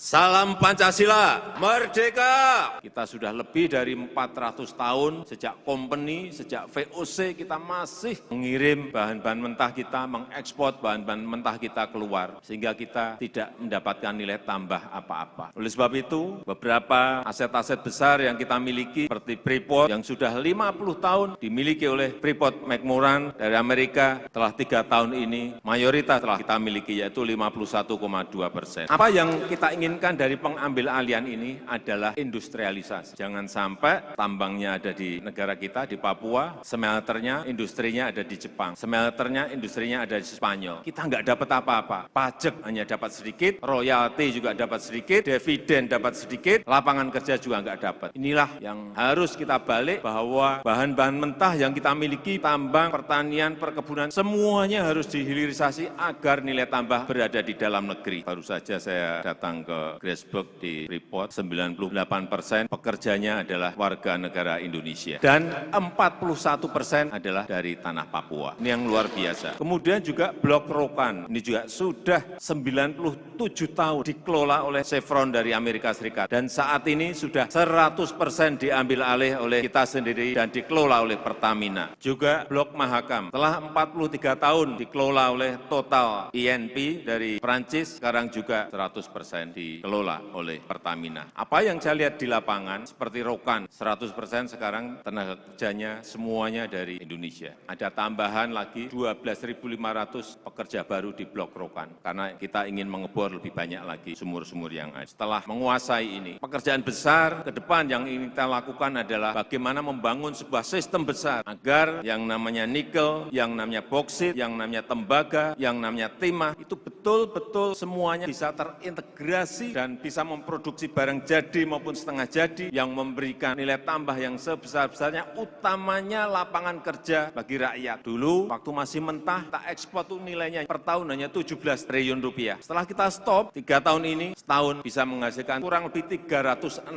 Salam Pancasila, merdeka! Kita sudah lebih dari 400 tahun sejak company, sejak VOC kita masih mengirim bahan-bahan mentah kita, mengekspor bahan-bahan mentah kita keluar. Sehingga kita tidak mendapatkan nilai tambah apa-apa. Oleh sebab itu, beberapa aset-aset besar yang kita miliki seperti Freeport yang sudah 50 tahun dimiliki oleh Freeport McMoran dari Amerika telah 3 tahun ini mayoritas telah kita miliki yaitu 51,2%. Apa yang kita ingin dari pengambil alihan ini adalah industrialisasi. Jangan sampai tambangnya ada di negara kita, di Papua, smelternya, industrinya ada di Jepang, smelternya, industrinya ada di Spanyol. Kita nggak dapat apa-apa. Pajak hanya dapat sedikit, royalti juga dapat sedikit, dividen dapat sedikit, lapangan kerja juga nggak dapat. Inilah yang harus kita balik bahwa bahan-bahan mentah yang kita miliki, tambang, pertanian, perkebunan, semuanya harus dihilirisasi agar nilai tambah berada di dalam negeri. Baru saja saya datang ke Grassberg di Freeport, 98% pekerjanya adalah warga negara Indonesia. Dan 41% adalah dari tanah Papua. Ini yang luar biasa. Kemudian juga Blok Rokan, ini juga sudah 97 tahun dikelola oleh Chevron dari Amerika Serikat. Dan saat ini sudah 100% diambil alih oleh kita sendiri dan dikelola oleh Pertamina. Juga Blok Mahakam, telah 43 tahun dikelola oleh Total INP dari Prancis, sekarang juga 100% dikelola oleh Pertamina. Apa yang saya lihat di lapangan, seperti Rokan, 100% sekarang tenaga kerjanya semuanya dari Indonesia. Ada tambahan lagi 12.500 pekerja baru di Blok Rokan, karena kita ingin mengebor lebih banyak lagi sumur-sumur yang ada. Setelah menguasai ini, pekerjaan besar ke depan yang ingin kita lakukan adalah bagaimana membangun sebuah sistem besar, agar yang namanya nikel, yang namanya boksit, yang namanya tembaga, yang namanya timah, itu betul-betul semuanya bisa terintegrasi dan bisa memproduksi barang jadi maupun setengah jadi yang memberikan nilai tambah yang sebesar-besarnya, utamanya lapangan kerja bagi rakyat. Dulu waktu masih mentah, kita ekspor tuh nilainya per tahun hanya 17 triliun rupiah. Setelah kita stop, 3 tahun ini, setahun bisa menghasilkan kurang lebih 360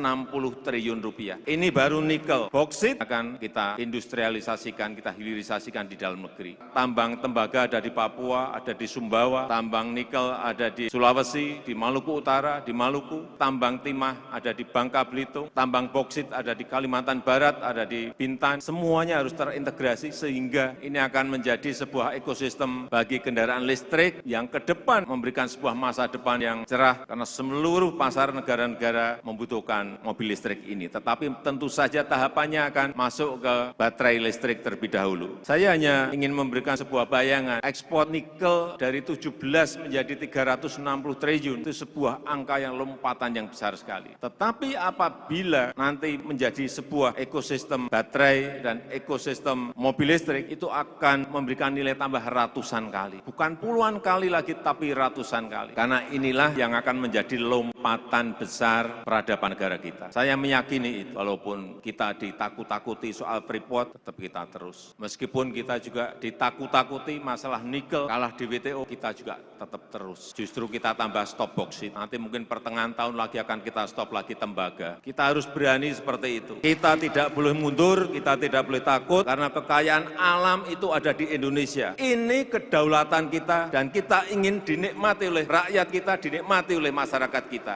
triliun rupiah. Ini baru nikel. Boksit akan kita industrialisasikan, kita hilirisasikan di dalam negeri. Tambang tembaga ada di Papua, ada di Sumbawa, tambang nikel ada di Sulawesi, di Maluku Utara, di Maluku, tambang timah ada di Bangka Belitung, tambang boksit ada di Kalimantan Barat, ada di Bintan, semuanya harus terintegrasi sehingga ini akan menjadi sebuah ekosistem bagi kendaraan listrik yang ke depan memberikan sebuah masa depan yang cerah karena seluruh pasar negara-negara membutuhkan mobil listrik ini. Tetapi tentu saja tahapannya akan masuk ke baterai listrik terlebih dahulu. Saya hanya ingin memberikan sebuah bayangan, ekspor nikel dari 17 menjadi 360 triliun itu sebuah angka yang lompatan yang besar sekali. Tetapi apabila nanti menjadi sebuah ekosistem baterai dan ekosistem mobil listrik, itu akan memberikan nilai tambah ratusan kali. Bukan puluhan kali lagi, tapi ratusan kali. Karena inilah yang akan menjadi lompatan besar peradaban negara kita. Saya meyakini itu, walaupun kita ditakut-takuti soal Freeport, tetap kita terus. Meskipun kita juga ditakut-takuti masalah nikel, kalah di WTO, kita juga tetap terus. Justru kita tambah stop boksit. Nanti mungkin pertengahan tahun lagi akan kita stop lagi tembaga. Kita harus berani seperti itu. Kita tidak boleh mundur, kita tidak boleh takut, karena kekayaan alam itu ada di Indonesia. Ini kedaulatan kita dan kita ingin dinikmati oleh rakyat kita, dinikmati oleh masyarakat kita.